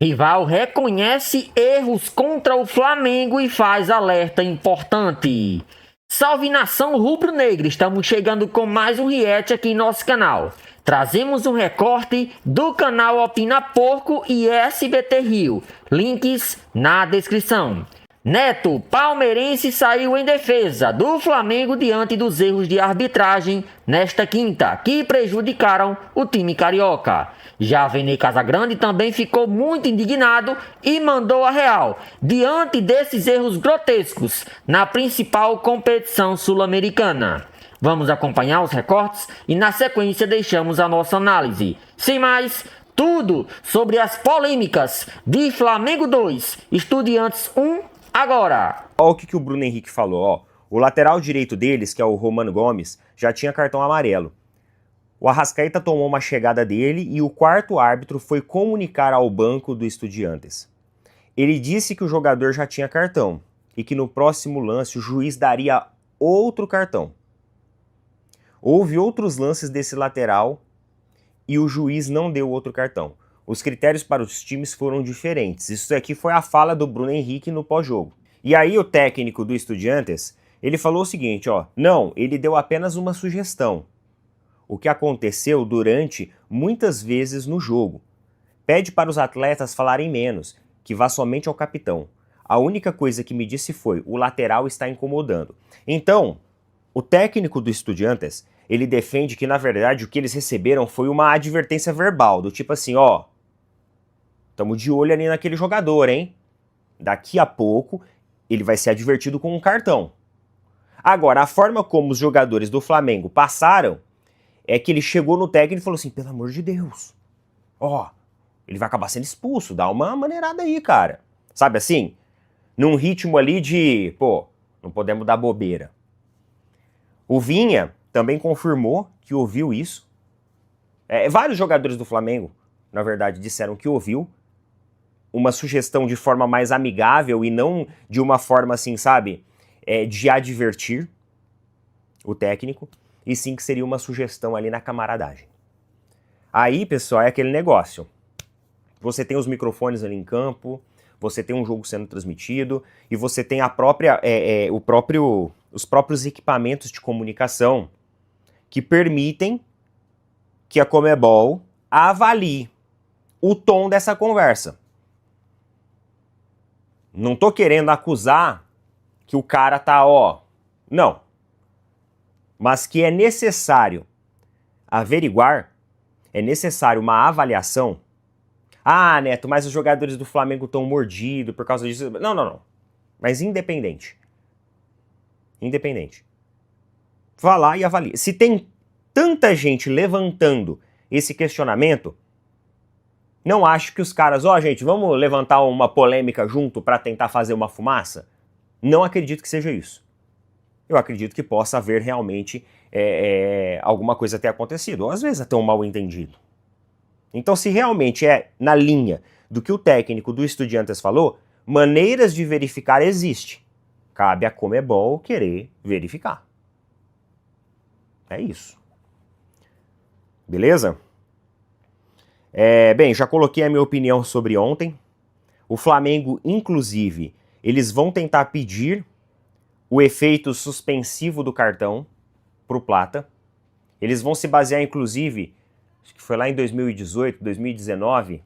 Rival reconhece erros contra o Flamengo e faz alerta importante. Salve nação rubro-negra, estamos chegando com mais um react aqui em nosso canal. Trazemos um recorte do canal Opina Porco e SBT Rio. Links na descrição. Neto, palmeirense, saiu em defesa do Flamengo diante dos erros de arbitragem nesta quinta, que prejudicaram o time carioca. Já Vene Casagrande também ficou muito indignado e mandou a real, diante desses erros grotescos na principal competição sul-americana. Vamos acompanhar os recortes e na sequência deixamos a nossa análise. Sem mais, tudo sobre as polêmicas de Flamengo 2, Estudiantes 1, agora. Olha o que o Bruno Henrique falou, ó. O lateral direito deles, que é o Romano Gomes, já tinha cartão amarelo. O Arrascaeta tomou uma chegada dele e o quarto árbitro foi comunicar ao banco do Estudiantes. Ele disse que o jogador já tinha cartão e que no próximo lance o juiz daria outro cartão. Houve outros lances desse lateral e o juiz não deu outro cartão. Os critérios para os times foram diferentes. Isso aqui foi a fala do Bruno Henrique no pós-jogo. E aí o técnico do Estudiantes, ele falou o seguinte, ó, não, ele deu apenas uma sugestão. O que aconteceu durante muitas vezes no jogo. Pede para os atletas falarem menos, que vá somente ao capitão. A única coisa que me disse foi, o lateral está incomodando. Então, o técnico do Estudiantes, ele defende que, na verdade, o que eles receberam foi uma advertência verbal, do tipo assim, ó, estamos de olho ali naquele jogador, hein? Daqui a pouco, ele vai ser advertido com um cartão. Agora, a forma como os jogadores do Flamengo passaram é que ele chegou no técnico e falou assim, pelo amor de Deus, ó, ele vai acabar sendo expulso, dá uma maneirada aí, cara. Sabe assim? Num ritmo ali de, pô, não podemos dar bobeira. O Vinha também confirmou que ouviu isso. Vários jogadores do Flamengo, na verdade, disseram que ouviu uma sugestão de forma mais amigável e não de uma forma assim, sabe, de advertir o técnico, e sim que seria uma sugestão ali na camaradagem. Aí, pessoal, é aquele negócio. Você tem os microfones ali em campo, você tem um jogo sendo transmitido, e você tem a própria, os próprios equipamentos de comunicação que permitem que a Conmebol avalie o tom dessa conversa. Não tô querendo acusar que o cara tá, ó, não. Mas que é necessário averiguar, é necessário uma avaliação. Ah, Neto, mas os jogadores do Flamengo estão mordidos por causa disso. Não, não, não. Mas independente. Independente. Vá lá e avalie. Se tem tanta gente levantando esse questionamento, não acho que os caras, ó, gente, vamos levantar uma polêmica junto para tentar fazer uma fumaça? Não acredito que seja isso. Eu acredito que possa haver realmente alguma coisa ter acontecido, ou às vezes até um mal entendido. Então, se realmente é na linha do que o técnico do Estudiantes falou, maneiras de verificar existe. Cabe à Conmebol querer verificar. É isso. Beleza? Bem, já coloquei a minha opinião sobre ontem. O Flamengo, inclusive, eles vão tentar pedir o efeito suspensivo do cartão para o Plata. Eles vão se basear, inclusive, acho que foi lá em 2018, 2019,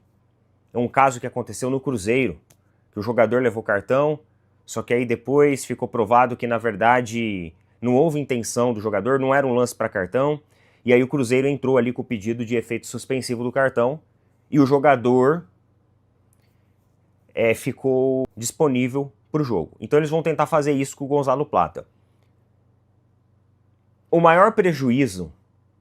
um caso que aconteceu no Cruzeiro, que o jogador levou cartão, só que aí depois ficou provado que, na verdade, não houve intenção do jogador, não era um lance para cartão, e aí o Cruzeiro entrou ali com o pedido de efeito suspensivo do cartão, e o jogador ficou disponível para o jogo. Então eles vão tentar fazer isso com o Gonzalo Plata. O maior prejuízo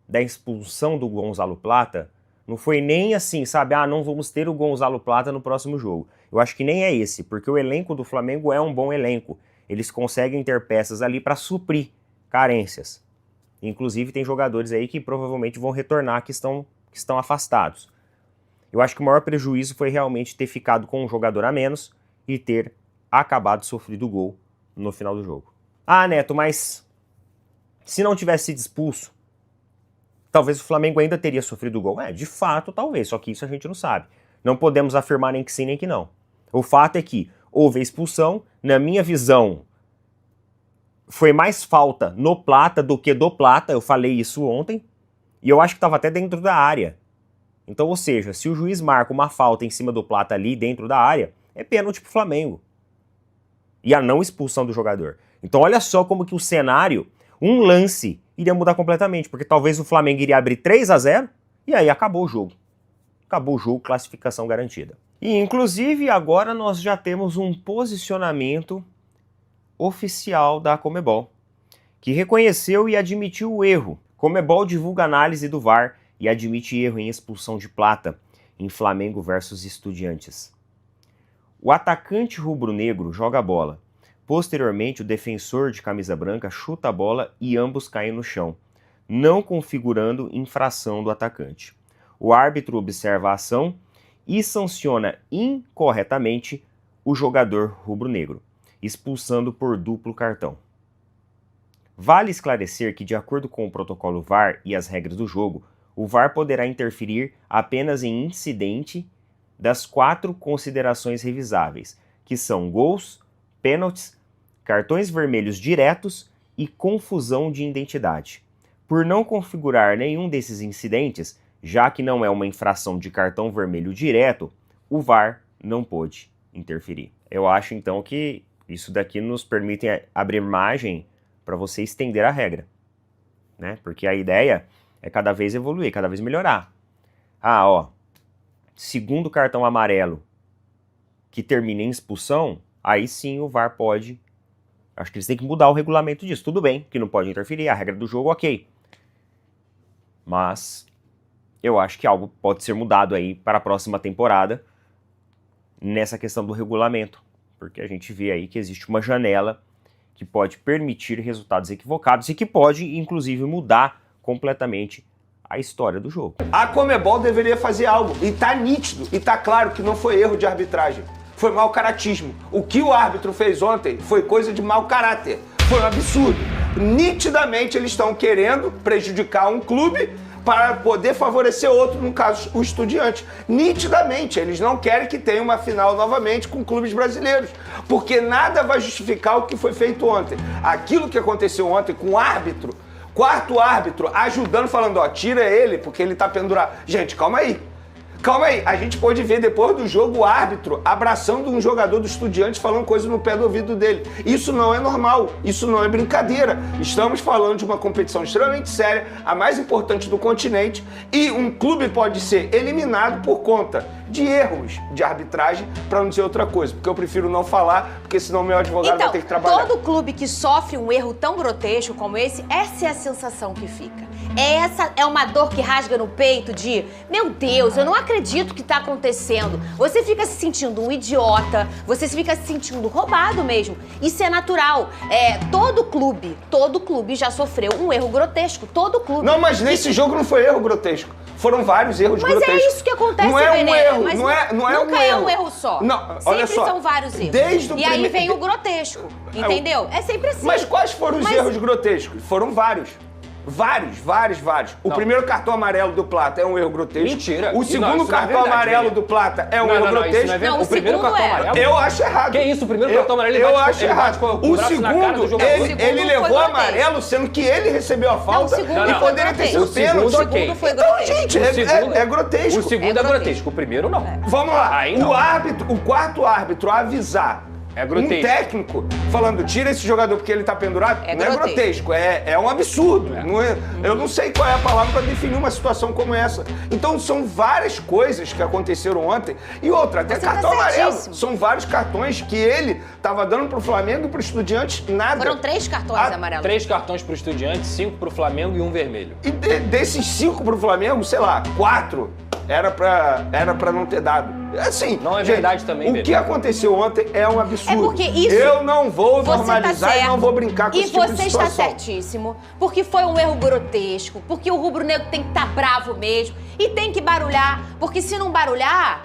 da expulsão do Gonzalo Plata não foi nem assim, sabe, não vamos ter o Gonzalo Plata no próximo jogo. Eu acho que nem é esse, porque o elenco do Flamengo é um bom elenco. Eles conseguem ter peças ali para suprir carências. Inclusive tem jogadores aí que provavelmente vão retornar, que estão afastados. Eu acho que o maior prejuízo foi realmente ter ficado com um jogador a menos e ter acabado sofrido o gol no final do jogo. Ah, Neto, mas se não tivesse sido expulso, talvez o Flamengo ainda teria sofrido o gol. De fato, talvez, só que isso a gente não sabe. Não podemos afirmar nem que sim nem que não. O fato é que houve a expulsão, na minha visão, foi mais falta no Plata do que do Plata, eu falei isso ontem, e eu acho que estava até dentro da área. Então, ou seja, se o juiz marca uma falta em cima do Plata ali dentro da área, é pênalti pro Flamengo. E a não expulsão do jogador. Então olha só como que o cenário, um lance, iria mudar completamente, porque talvez o Flamengo iria abrir 3-0 e aí acabou o jogo. Acabou o jogo, classificação garantida. E inclusive agora nós já temos um posicionamento oficial da Conmebol, que reconheceu e admitiu o erro. Conmebol divulga análise do VAR e admite erro em expulsão de Plata em Flamengo versus Estudiantes. O atacante rubro-negro joga a bola. Posteriormente, o defensor de camisa branca chuta a bola e ambos caem no chão, não configurando infração do atacante. O árbitro observa a ação e sanciona incorretamente o jogador rubro-negro, expulsando por duplo cartão. Vale esclarecer que, de acordo com o protocolo VAR e as regras do jogo, o VAR poderá interferir apenas em incidente das 4 considerações revisáveis, que são gols, pênaltis, cartões vermelhos diretos e confusão de identidade. Por não configurar nenhum desses incidentes, já que não é uma infração de cartão vermelho direto, o VAR não pôde interferir. Eu acho então que isso daqui nos permite abrir margem para você estender a regra, né? Porque a ideia é cada vez evoluir, cada vez melhorar. Segundo cartão amarelo que termina em expulsão, aí sim o VAR pode... Acho que eles têm que mudar o regulamento disso. Tudo bem, que não pode interferir, a regra do jogo, ok. Mas eu acho que algo pode ser mudado aí para a próxima temporada nessa questão do regulamento. Porque a gente vê aí que existe uma janela que pode permitir resultados equivocados e que pode, inclusive, mudar completamente a história do jogo. A Conmebol deveria fazer algo, e tá nítido, e tá claro que não foi erro de arbitragem, foi mau caratismo. O que o árbitro fez ontem foi coisa de mau caráter, foi um absurdo. Nitidamente eles estão querendo prejudicar um clube para poder favorecer outro, no caso o Estudiantes. Nitidamente, eles não querem que tenha uma final novamente com clubes brasileiros, porque nada vai justificar o que foi feito ontem. Aquilo que aconteceu ontem com o árbitro, quarto árbitro, ajudando, falando, tira ele, porque ele tá pendurado. Gente, calma aí. Calma aí, a gente pode ver depois do jogo o árbitro abraçando um jogador do Estudiantes falando coisa no pé do ouvido dele. Isso não é normal, isso não é brincadeira. Estamos falando de uma competição extremamente séria, a mais importante do continente, e um clube pode ser eliminado por conta de erros de arbitragem, para não dizer outra coisa, porque eu prefiro não falar, porque senão meu advogado vai ter que trabalhar. Todo clube que sofre um erro tão grotesco como esse, essa é a sensação que fica. Essa é uma dor que rasga no peito de, meu Deus, eu não acredito que tá acontecendo. Você fica se sentindo um idiota, você fica se sentindo roubado mesmo. Isso é natural. Todo clube já sofreu um erro grotesco, todo clube. Não, mas nesse jogo não foi erro grotesco. Foram vários erros grotescos. Mas é isso que acontece, não é um Benê, erro, mas não é nunca um é erro. um erro só. Não, olha sempre só. são vários erros. Desde o aí vem o grotesco, entendeu? É sempre assim. Mas quais foram os erros grotescos? Foram vários. Vários. O primeiro cartão amarelo do Plata é um erro grotesco. Mentira. O segundo cartão amarelo do Plata é um erro grotesco. Não, o primeiro segundo cartão amarelo? Eu acho errado. Que isso? O primeiro cartão amarelo eu acho errado. O segundo, ele levou grotesco. amarelo, sendo que ele recebeu a falta e poderia ter sido pênalti. O segundo foi Então, grotesco. gente, é grotesco. O segundo é grotesco, o primeiro não. Vamos lá. Aí não. O quarto árbitro avisar um técnico falando, tira esse jogador porque ele tá pendurado, não é grotesco, é um absurdo. Não é, eu não sei qual é a palavra para definir uma situação como essa. Então são várias coisas que aconteceram ontem. E outra, até cartão amarelo. São vários cartões que ele tava dando pro Flamengo e pro Estudiantes, nada. Foram 3 cartões amarelos. 3 cartões pro Estudiantes, 5 pro Flamengo e 1 vermelho. E desses 5 pro Flamengo, sei lá, 4 era pra não ter dado. Assim, não é verdade também, o que aconteceu ontem é um absurdo. É porque isso... Eu não vou normalizar e não vou brincar com esse tipo de situação. E você está certíssimo, porque foi um erro grotesco, porque o rubro-negro tem que estar bravo mesmo e tem que barulhar, porque se não barulhar,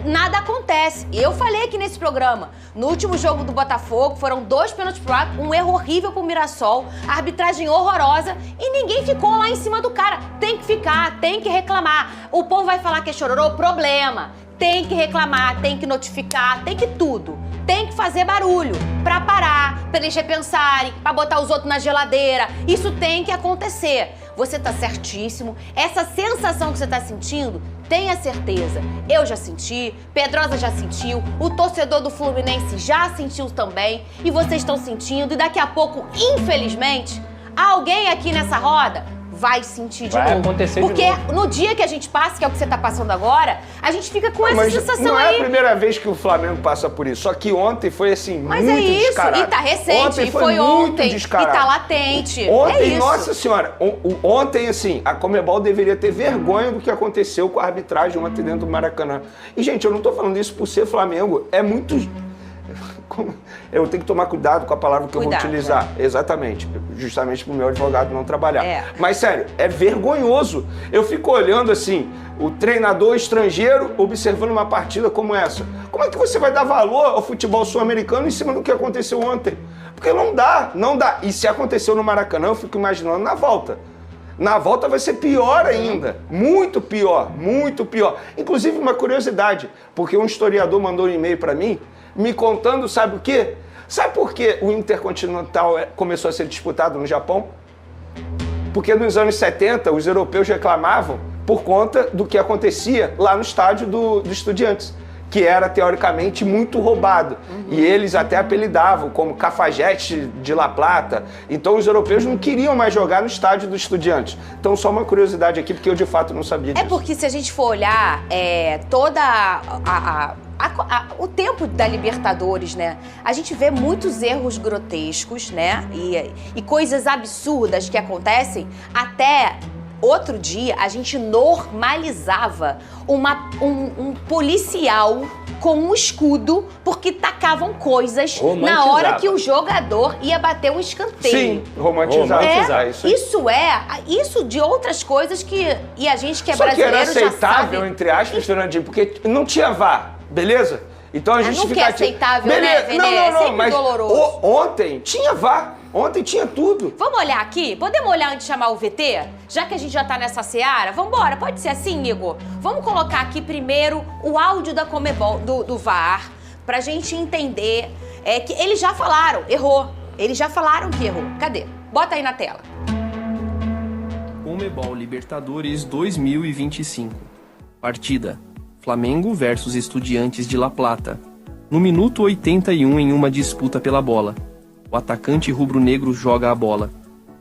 nada acontece. Eu falei aqui nesse programa, no último jogo do Botafogo, foram 2 pênaltis pro árbitro, um erro horrível pro Mirassol, a arbitragem horrorosa e ninguém ficou lá em cima do cara. Tem que ficar, tem que reclamar. O povo vai falar que é chororô, problema. Tem que reclamar, tem que notificar, tem que tudo. Tem que fazer barulho pra parar, pra eles repensarem, pra botar os outros na geladeira. Isso tem que acontecer. Você tá certíssimo. Essa sensação que você tá sentindo, tenha certeza. Eu já senti, Pedrosa já sentiu, o torcedor do Fluminense já sentiu também. E vocês estão sentindo. E daqui a pouco, infelizmente, alguém aqui nessa roda vai sentir de novo. Vai acontecer Porque de novo. no dia que a gente passa, que é o que você tá passando agora, a gente fica com essa sensação não aí. é a primeira vez que o Flamengo passa por isso. Só que ontem foi assim, Mas muito é isso, descarado. e tá recente, ontem e foi foi muito ontem, descarado. e tá latente. Ontem, é isso. nossa senhora, ontem, assim, a Conmebol deveria ter vergonha do que aconteceu com a arbitragem ontem dentro do Maracanã. E, gente, eu não tô falando isso por ser Flamengo, é muito... Eu tenho que tomar cuidado com a palavra que eu vou utilizar. Exatamente. Justamente pro meu advogado não trabalhar. Mas, sério, é vergonhoso. Eu fico olhando, assim, o treinador estrangeiro observando uma partida como essa. Como é que você vai dar valor ao futebol sul-americano em cima do que aconteceu ontem? Porque não dá, não dá. E se aconteceu no Maracanã, eu fico imaginando na volta. Na volta vai ser pior ainda, muito pior, muito pior. Inclusive, uma curiosidade, porque um historiador mandou um e-mail para mim, me contando, sabe o quê? Sabe por que o Intercontinental começou a ser disputado no Japão? Porque nos anos 70, os europeus reclamavam por conta do que acontecia lá no estádio do Estudiantes, que era, teoricamente, muito roubado. E eles até apelidavam como Cafajeste de La Plata. Então, os europeus não queriam mais jogar no estádio do Estudiantes. Então, só uma curiosidade aqui, porque eu, de fato, não sabia disso. É porque, se a gente for olhar o tempo da Libertadores, né? A gente vê muitos erros grotescos, né? E coisas absurdas que acontecem. Até outro dia, a gente normalizava um policial com um escudo porque tacavam coisas na hora que o jogador ia bater um escanteio. Sim, romantizava. Isso de outras coisas que... E a gente que é Só brasileiro que era aceitável, já sabe. entre aspas, Fernandinho, porque não tinha VAR, beleza? Então a gente nunca fica... é aceitável, beleza. né, Venê? É sempre mas doloroso. ontem tinha VAR, ontem tinha tudo. Vamos olhar aqui? Podemos olhar antes de chamar o VT? Já que a gente já tá nessa seara? Vambora, pode ser assim, Igor? Vamos colocar aqui primeiro o áudio da Conmebol, do VAR, pra gente entender que eles já falaram, errou. Eles já falaram que errou. Cadê? Bota aí na tela. Conmebol Libertadores 2025. Partida: Flamengo versus Estudiantes de La Plata. No minuto 81, em uma disputa pela bola, o atacante rubro-negro joga a bola.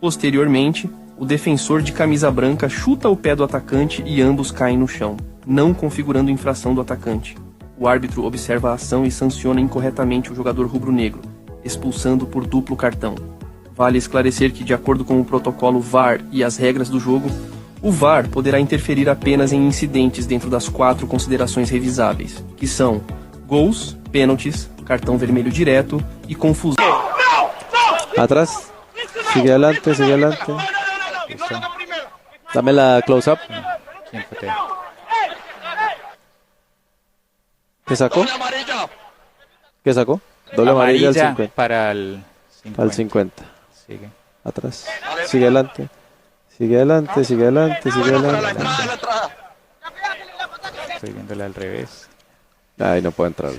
Posteriormente, o defensor de camisa branca chuta o pé do atacante e ambos caem no chão, não configurando infração do atacante. O árbitro observa a ação e sanciona incorretamente o jogador rubro-negro, expulsando por duplo cartão. Vale esclarecer que, de acordo com o protocolo VAR e as regras do jogo, o VAR poderá interferir apenas em incidentes dentro das 4 considerações revisáveis, que são gols, pênaltis, cartão vermelho direto e confusão. Atrás. Sigue adelante, sigue adelante. Dame la close-up. ¿Qué sacó? ¿Qué sacó? Doble amarilla al 50. Para el 50. Al 50. Sigue. Atrás. Sigue adelante. Sigue adelante, sigue adelante, sigue adelante. Estoy viéndole al revés. Ay, no puede entrar.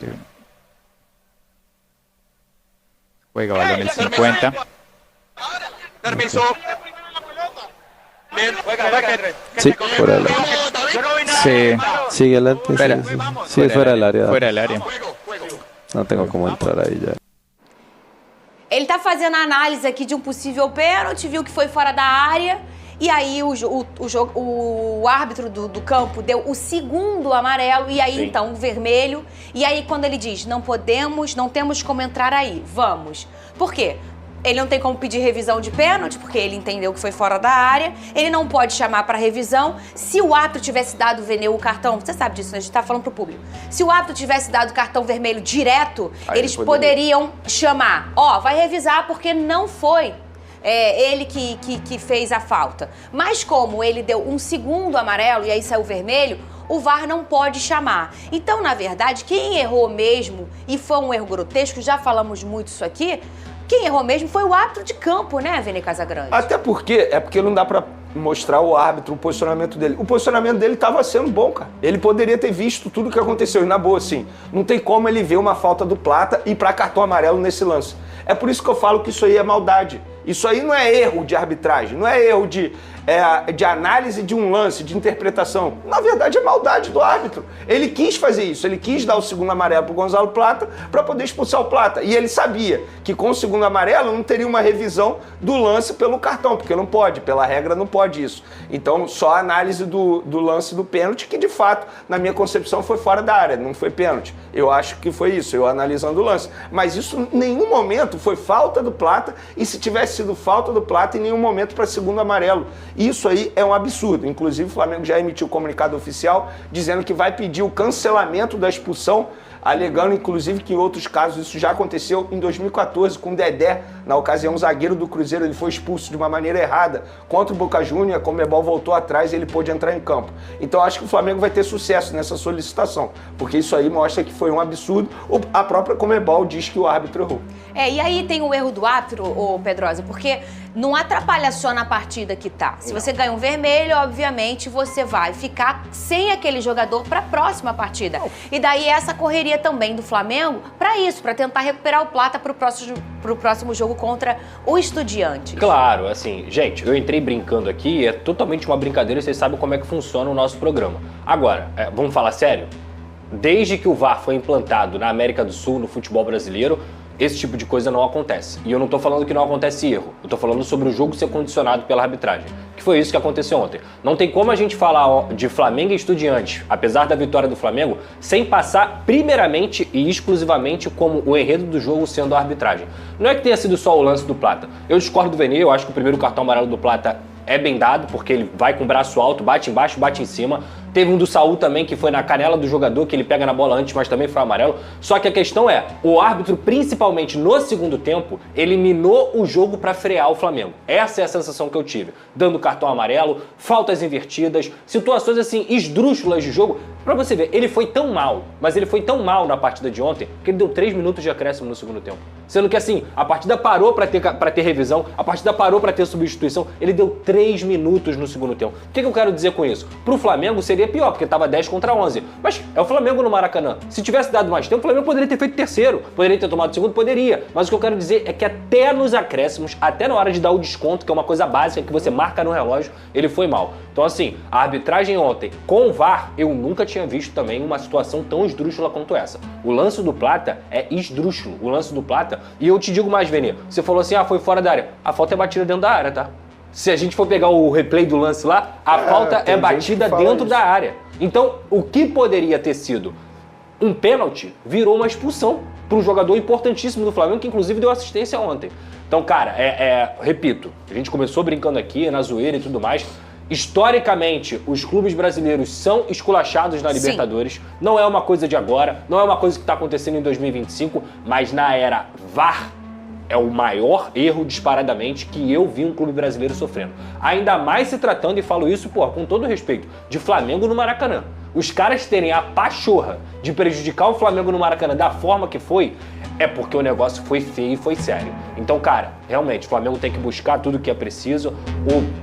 Juega balón el 50. Permiso. Sí, fuera del área. Sí. Sigue adelante. Espera. Sí, es fuera del área. Fuera del área. No tengo cómo entrar ahí ya. Ele tá fazendo a análise aqui de um possível pênalti, viu que foi fora da área, e aí o árbitro do campo deu o segundo amarelo, e aí então o vermelho, e aí quando ele diz, não temos como entrar aí, vamos. Por quê? Ele não tem como pedir revisão de pênalti, porque ele entendeu que foi fora da área. Ele não pode chamar para revisão. Se o árbitro tivesse dado o cartão, você sabe disso, né? A gente tá falando pro público. Se o árbitro tivesse dado o cartão vermelho direto, aí eles poderiam chamar. Vai revisar porque não foi ele que fez a falta. Mas como ele deu um segundo amarelo e aí saiu vermelho, o VAR não pode chamar. Então, na verdade, quem errou mesmo, e foi um erro grotesco, já falamos muito isso aqui, quem errou mesmo foi o árbitro de campo, né, Vene Casagrande? Até porque, não dá pra mostrar o árbitro, o posicionamento dele. O posicionamento dele estava sendo bom, cara. Ele poderia ter visto tudo o que aconteceu. E na boa, assim, não tem como ele ver uma falta do Plata e ir pra cartão amarelo nesse lance. É por isso que eu falo que isso aí é maldade. Isso aí não é erro de arbitragem, não é erro de análise de um lance, de interpretação. Na verdade, é maldade do árbitro. Ele quis fazer isso, ele quis dar o segundo amarelo pro Gonzalo Plata para poder expulsar o Plata. E ele sabia que com o segundo amarelo não teria uma revisão do lance pelo cartão, porque não pode, pela regra não pode isso. Então, só a análise do lance do pênalti, que de fato, na minha concepção, foi fora da área, não foi pênalti. Eu acho que foi isso, eu analisando o lance. Mas isso em nenhum momento foi falta do Plata, e se tivesse sido falta do Plata, em nenhum momento para segundo amarelo. Isso aí é um absurdo. Inclusive, o Flamengo já emitiu um comunicado oficial dizendo que vai pedir o cancelamento da expulsão, alegando, inclusive, que em outros casos isso já aconteceu em 2014 com o Dedé. Na ocasião, o zagueiro do Cruzeiro ele foi expulso de uma maneira errada contra o Boca Juniors, a Conmebol voltou atrás e ele pôde entrar em campo. Então, acho que o Flamengo vai ter sucesso nessa solicitação, porque isso aí mostra que foi um absurdo. A própria Conmebol diz que o árbitro errou. E aí tem o erro do árbitro, ô Pedrosa, porque não atrapalha só na partida que tá. Se você ganha um vermelho, obviamente você vai ficar sem aquele jogador para a próxima partida. E daí essa correria também do Flamengo para isso, para tentar recuperar o Plata pro próximo jogo contra o Estudiantes. Claro, assim, gente, eu entrei brincando aqui, é totalmente uma brincadeira e vocês sabem como é que funciona o nosso programa. Agora, vamos falar sério? Desde que o VAR foi implantado na América do Sul, no futebol brasileiro, esse tipo de coisa não acontece. E eu não tô falando que não acontece erro. Eu tô falando sobre o jogo ser condicionado pela arbitragem. Que foi isso que aconteceu ontem. Não tem como a gente falar de Flamengo e Estudiantes, apesar da vitória do Flamengo, sem passar primeiramente e exclusivamente como o enredo do jogo sendo a arbitragem. Não é que tenha sido só o lance do Plata. Eu discordo do Vene, eu acho que o primeiro cartão amarelo do Plata é bem dado, porque ele vai com o braço alto, bate embaixo, bate em cima. Teve um do Saul também, que foi na canela do jogador, que ele pega na bola antes, mas também foi amarelo. Só que a questão é, o árbitro, principalmente no segundo tempo, eliminou o jogo para frear o Flamengo. Essa é a sensação que eu tive. Dando cartão amarelo, faltas invertidas, situações assim, esdrúxulas de jogo. Pra você ver, ele foi tão mal, mas ele foi tão mal na partida de ontem, que ele deu 3 minutos de acréscimo no segundo tempo. Sendo que assim, a partida parou pra ter revisão, a partida parou pra ter substituição, ele deu 3 minutos no segundo tempo. O que eu quero dizer com isso? Pro Flamengo seria pior, porque tava 10 contra 11. Mas é o Flamengo no Maracanã. Se tivesse dado mais tempo, o Flamengo poderia ter feito terceiro, poderia ter tomado segundo, poderia. Mas o que eu quero dizer é que até nos acréscimos, até na hora de dar o desconto, que é uma coisa básica que você marca no relógio, ele foi mal. Então assim, a arbitragem ontem com o VAR, eu nunca tinha visto também uma situação tão esdrúxula quanto essa. O lance do Plata é esdrúxulo, o lance do Plata. E eu te digo mais, Vene, você falou assim, foi fora da área. A falta é batida dentro da área, tá? Se a gente for pegar o replay do lance lá, a falta é batida dentro da área. Então, o que poderia ter sido um pênalti virou uma expulsão para um jogador importantíssimo do Flamengo, que inclusive deu assistência ontem. Então, cara, repito, a gente começou brincando aqui, na zoeira e tudo mais. Historicamente, os clubes brasileiros são esculachados na Libertadores. Sim. Não é uma coisa de agora, não é uma coisa que está acontecendo em 2025, mas na era VAR é o maior erro disparadamente que eu vi um clube brasileiro sofrendo. Ainda mais se tratando, e falo isso, com todo respeito, de Flamengo no Maracanã. Os caras terem a pachorra de prejudicar o Flamengo no Maracanã da forma que foi, é porque o negócio foi feio e foi sério. Então, cara, realmente, o Flamengo tem que buscar tudo que é preciso,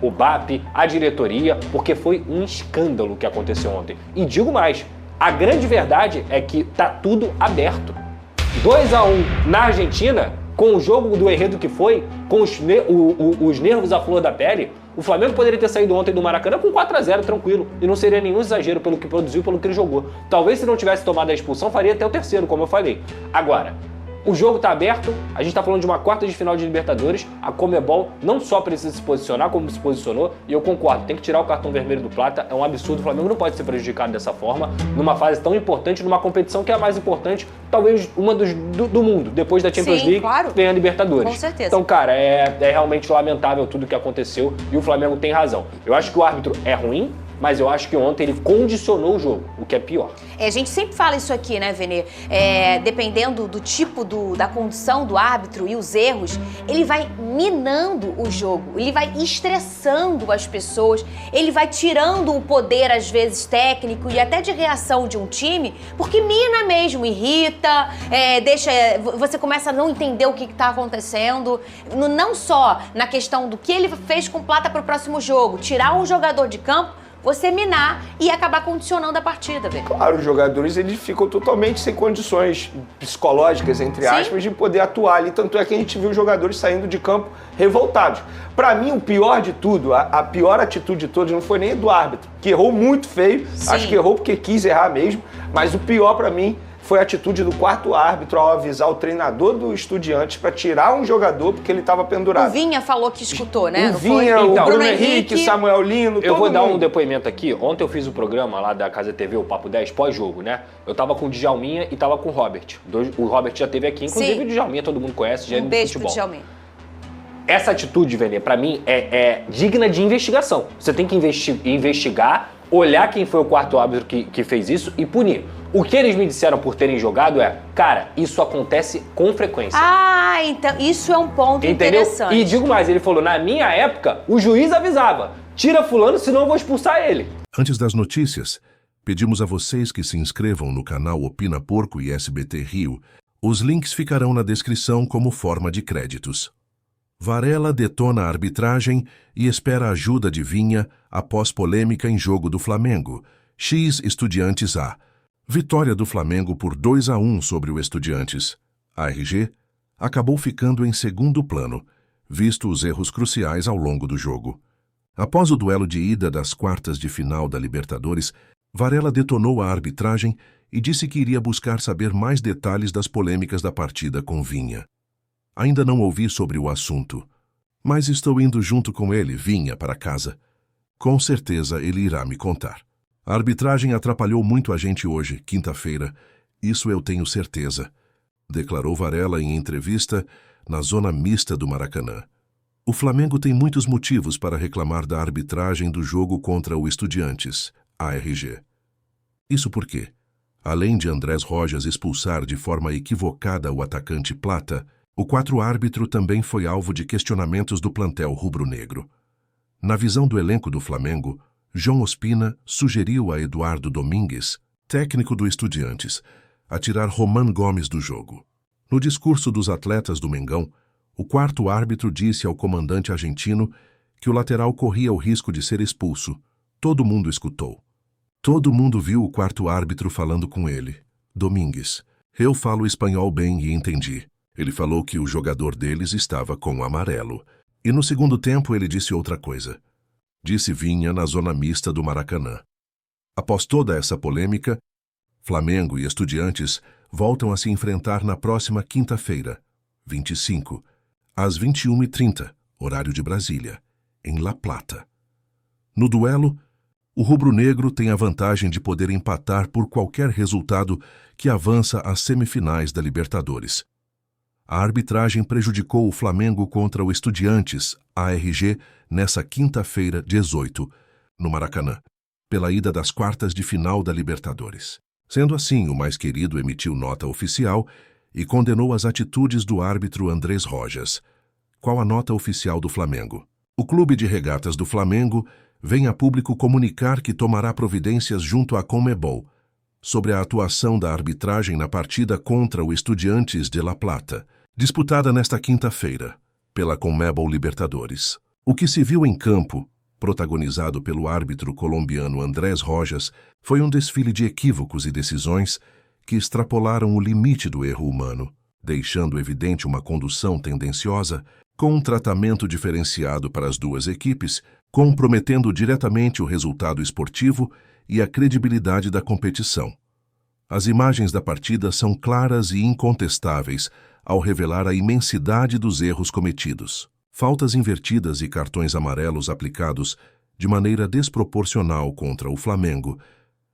o BAP, a diretoria, porque foi um escândalo o que aconteceu ontem. E digo mais, a grande verdade é que tá tudo aberto. 2-1 na Argentina, com o jogo do enredo que foi, com os nervos à flor da pele, o Flamengo poderia ter saído ontem do Maracanã com 4-0 tranquilo, e não seria nenhum exagero pelo que produziu, pelo que ele jogou. Talvez se não tivesse tomado a expulsão, faria até o terceiro, como eu falei. Agora, o jogo tá aberto, a gente tá falando de uma quarta de final de Libertadores, a Conmebol não só precisa se posicionar como se posicionou, e eu concordo, tem que tirar o cartão vermelho do Plata, é um absurdo, o Flamengo não pode ser prejudicado dessa forma, numa fase tão importante, numa competição que é a mais importante, talvez uma do mundo, depois da Champions League, claro, vem a Libertadores. Com certeza. Então, cara, é realmente lamentável tudo que aconteceu, e o Flamengo tem razão. Eu acho que o árbitro é ruim, mas eu acho que ontem ele condicionou o jogo, o que é pior. A gente sempre fala isso aqui, né, Vene? Dependendo do tipo da condição do árbitro e os erros, ele vai minando o jogo, ele vai estressando as pessoas, ele vai tirando o poder, às vezes, técnico e até de reação de um time, porque mina mesmo, irrita, você começa a não entender o que está acontecendo, não só na questão do que ele fez com Plata para o próximo jogo, tirar um jogador de campo, você minar e acabar condicionando a partida, velho. Claro, os jogadores eles ficam totalmente sem condições psicológicas, entre aspas, de poder atuar ali. Tanto é que a gente viu os jogadores saindo de campo revoltados. Pra mim, o pior de tudo, a pior atitude de todos não foi nem do árbitro, que errou muito feio. Sim. Acho que errou porque quis errar mesmo. Mas o pior pra mim foi a atitude do quarto árbitro ao avisar o treinador do Estudiantes para tirar um jogador porque ele estava pendurado. O Vinha falou que escutou, né? O Vinha, o Bruno Henrique, Samuel Lino, eu vou dar um depoimento aqui. Ontem eu fiz o programa lá da Casa TV, o Papo 10, pós-jogo, né? Eu tava com o Djalminha e tava com o Robert. O Robert já esteve aqui, inclusive. Sim. O Djalminha todo mundo conhece, já é do futebol. Beijo pro Djalminha. Essa atitude, Vene, pra mim é digna de investigação. Você tem que investigar, olhar quem foi o quarto árbitro que fez isso e punir. O que eles me disseram por terem jogado cara, isso acontece com frequência. Ah, então isso é um ponto interessante. E digo mais, ele falou, na minha época, o juiz avisava, tira fulano, senão eu vou expulsar ele. Antes das notícias, pedimos a vocês que se inscrevam no canal Opina Porco e SBT Rio. Os links ficarão na descrição como forma de créditos. Varela detona a arbitragem e espera a ajuda de Vinha após polêmica em jogo do Flamengo. X Estudiantes A. Vitória do Flamengo por 2-1 sobre o Estudiantes. ARG acabou ficando em segundo plano, visto os erros cruciais ao longo do jogo. Após o duelo de ida das quartas de final da Libertadores, Varela detonou a arbitragem e disse que iria buscar saber mais detalhes das polêmicas da partida com Vinha. Ainda não ouvi sobre o assunto, mas estou indo junto com ele, Vinha, para casa. Com certeza ele irá me contar. A arbitragem atrapalhou muito a gente hoje, quinta-feira. Isso eu tenho certeza, declarou Varela em entrevista na zona mista do Maracanã. O Flamengo tem muitos motivos para reclamar da arbitragem do jogo contra o Estudiantes, ARG. Isso porque, além de Andrés Rojas expulsar de forma equivocada o atacante Plata, o quarto árbitro também foi alvo de questionamentos do plantel rubro-negro. Na visão do elenco do Flamengo, João Ospina sugeriu a Eduardo Domingues, técnico do Estudiantes, a tirar Román Gomes do jogo. No discurso dos atletas do Mengão, o quarto árbitro disse ao comandante argentino que o lateral corria o risco de ser expulso. Todo mundo escutou. Todo mundo viu o quarto árbitro falando com ele. Domingues, eu falo espanhol bem e entendi. Ele falou que o jogador deles estava com o amarelo. E no segundo tempo ele disse outra coisa. Disse Vinha na zona mista do Maracanã. Após toda essa polêmica, Flamengo e Estudiantes voltam a se enfrentar na próxima quinta-feira, 25, às 21h30, horário de Brasília, em La Plata. No duelo, o rubro-negro tem a vantagem de poder empatar por qualquer resultado que avança às semifinais da Libertadores. A arbitragem prejudicou o Flamengo contra o Estudiantes, ARG, nessa quinta-feira, 18, no Maracanã, pela ida das quartas de final da Libertadores. Sendo assim, o mais querido emitiu nota oficial e condenou as atitudes do árbitro Andrés Rojas. Qual a nota oficial do Flamengo? O Clube de Regatas do Flamengo vem a público comunicar que tomará providências junto à Conmebol sobre a atuação da arbitragem na partida contra o Estudiantes de La Plata, disputada nesta quinta-feira, pela Conmebol Libertadores. O que se viu em campo, protagonizado pelo árbitro colombiano Andrés Rojas, foi um desfile de equívocos e decisões que extrapolaram o limite do erro humano, deixando evidente uma condução tendenciosa, com um tratamento diferenciado para as duas equipes, comprometendo diretamente o resultado esportivo e a credibilidade da competição. As imagens da partida são claras e incontestáveis ao revelar a imensidade dos erros cometidos. Faltas invertidas e cartões amarelos aplicados de maneira desproporcional contra o Flamengo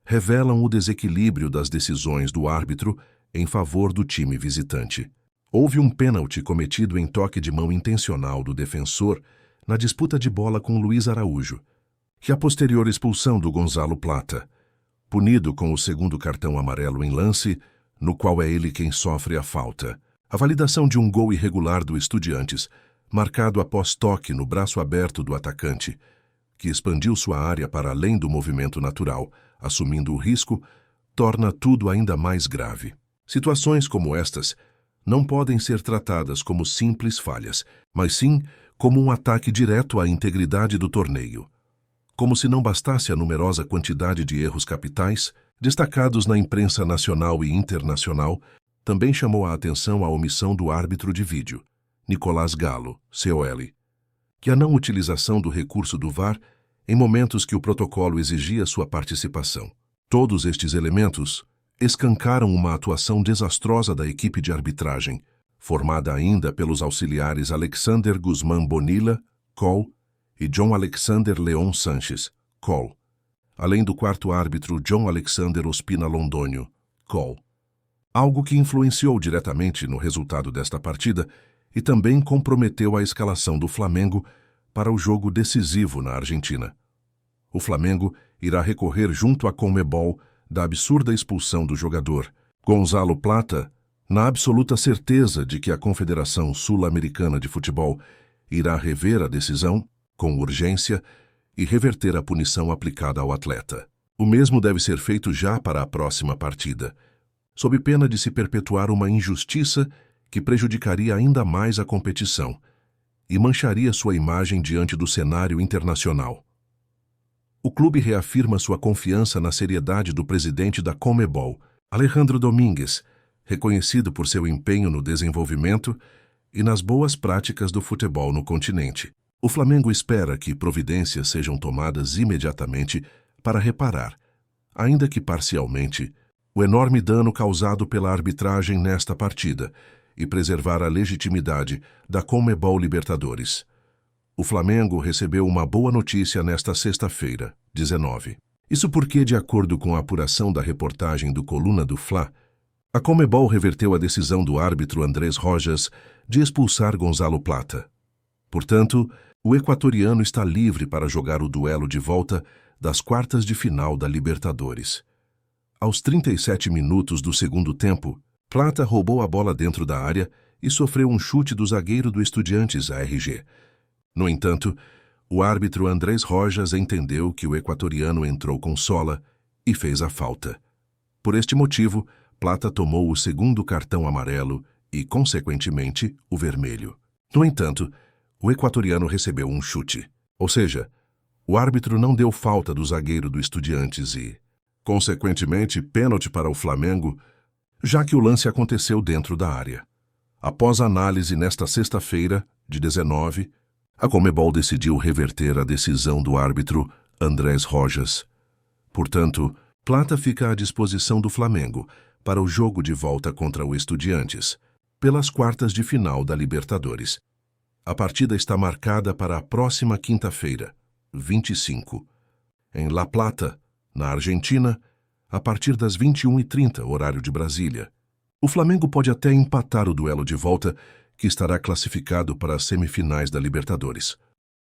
revelam o desequilíbrio das decisões do árbitro em favor do time visitante. Houve um pênalti cometido em toque de mão intencional do defensor na disputa de bola com Luiz Araújo, e a posterior expulsão do Gonzalo Plata, punido com o segundo cartão amarelo em lance, no qual é ele quem sofre a falta. A validação de um gol irregular do Estudiantes, marcado após toque no braço aberto do atacante, que expandiu sua área para além do movimento natural, assumindo o risco, torna tudo ainda mais grave. Situações como estas não podem ser tratadas como simples falhas, mas sim como um ataque direto à integridade do torneio. Como se não bastasse a numerosa quantidade de erros capitais, destacados na imprensa nacional e internacional, também chamou a atenção a omissão do árbitro de vídeo, Nicolás Galo, COL, que a não utilização do recurso do VAR em momentos que o protocolo exigia sua participação. Todos estes elementos escancaram uma atuação desastrosa da equipe de arbitragem, formada ainda pelos auxiliares Alexander Guzmán Bonilla, COL, e John Alexander Leon Sanches, COL, além do quarto árbitro John Alexander Ospina Londônio, COL. Algo que influenciou diretamente no resultado desta partida e também comprometeu a escalação do Flamengo para o jogo decisivo na Argentina. O Flamengo irá recorrer junto à Conmebol da absurda expulsão do jogador Gonzalo Plata, na absoluta certeza de que a Confederação Sul-Americana de Futebol irá rever a decisão com urgência e reverter a punição aplicada ao atleta. O mesmo deve ser feito já para a próxima partida, sob pena de se perpetuar uma injustiça que prejudicaria ainda mais a competição e mancharia sua imagem diante do cenário internacional. O clube reafirma sua confiança na seriedade do presidente da Conmebol, Alejandro Domínguez, reconhecido por seu empenho no desenvolvimento e nas boas práticas do futebol no continente. O Flamengo espera que providências sejam tomadas imediatamente para reparar, ainda que parcialmente, o enorme dano causado pela arbitragem nesta partida e preservar a legitimidade da Conmebol Libertadores. O Flamengo recebeu uma boa notícia nesta sexta-feira, 19. Isso porque, de acordo com a apuração da reportagem do Coluna do Fla, a Conmebol reverteu a decisão do árbitro Andrés Rojas de expulsar Gonzalo Plata. Portanto, o equatoriano está livre para jogar o duelo de volta das quartas de final da Libertadores. Aos 37 minutos do segundo tempo, Plata roubou a bola dentro da área e sofreu um chute do zagueiro do Estudiantes, ARG. No entanto, o árbitro Andrés Rojas entendeu que o equatoriano entrou com sola e fez a falta. Por este motivo, Plata tomou o segundo cartão amarelo e, consequentemente, o vermelho. No entanto, o equatoriano recebeu um chute, ou seja, o árbitro não deu falta do zagueiro do Estudiantes e, consequentemente, pênalti para o Flamengo, já que o lance aconteceu dentro da área. Após análise nesta sexta-feira, de 19, a Conmebol decidiu reverter a decisão do árbitro Andrés Rojas. Portanto, Plata fica à disposição do Flamengo para o jogo de volta contra o Estudiantes, pelas quartas de final da Libertadores. A partida está marcada para a próxima quinta-feira, 25, em La Plata, na Argentina, a partir das 21h30, horário de Brasília. O Flamengo pode até empatar o duelo de volta, que estará classificado para as semifinais da Libertadores.